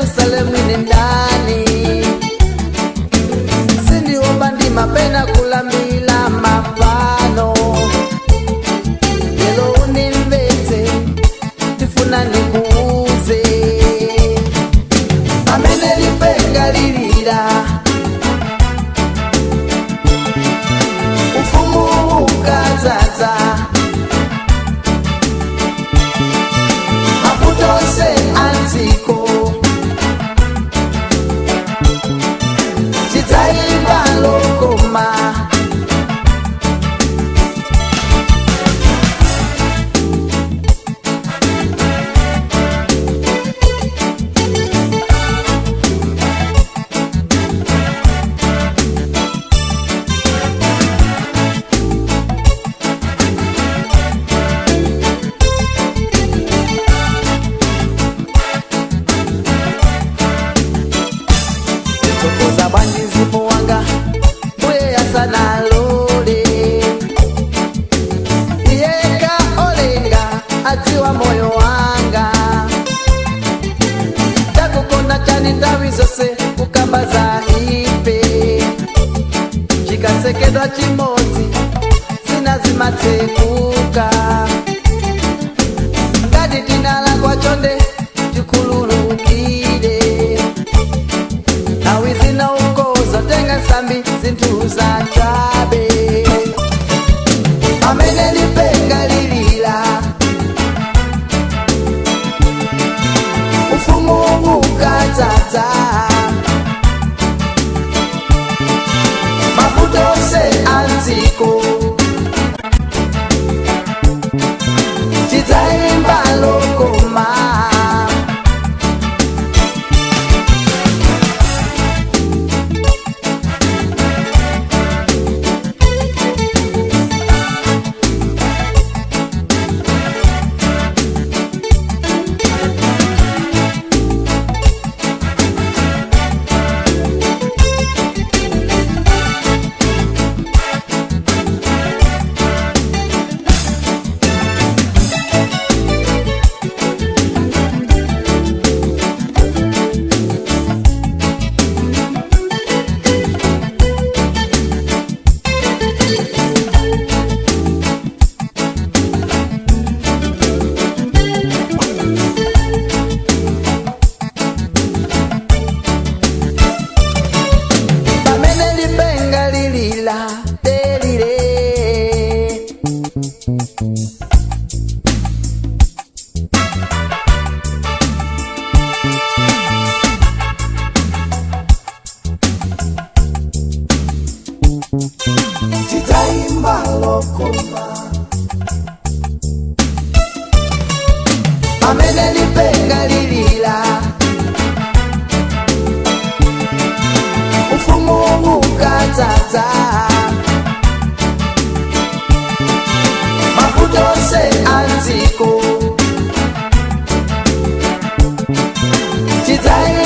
Yerusalemu ni ndani. Sindiomba ndima pena kulambila mafano. Lelo unimvete tifuna nikuuze. Amene lipenga lilira ufumu ukazaza. Maputose anziko chitaimba lokoma. Chokoza bandizimu wanga mbuye yasana lole. Yeka olenga atiwa moyo wanga. Takukona chani tawi zose kukamba za ipe. Chikasekedwa chimodzi zinazimatekuka. Ngati tinalakwa chonde tikululukire. Awizina ukoza tenga sambi zintu za chabe. Amene lipenga lilila ufumu ukatata. Maputose anziko chitaimba lokoma. Chitaimba lokoma. Amene lipenga lilila ufumu ukatata. Maputose anziko chitaimba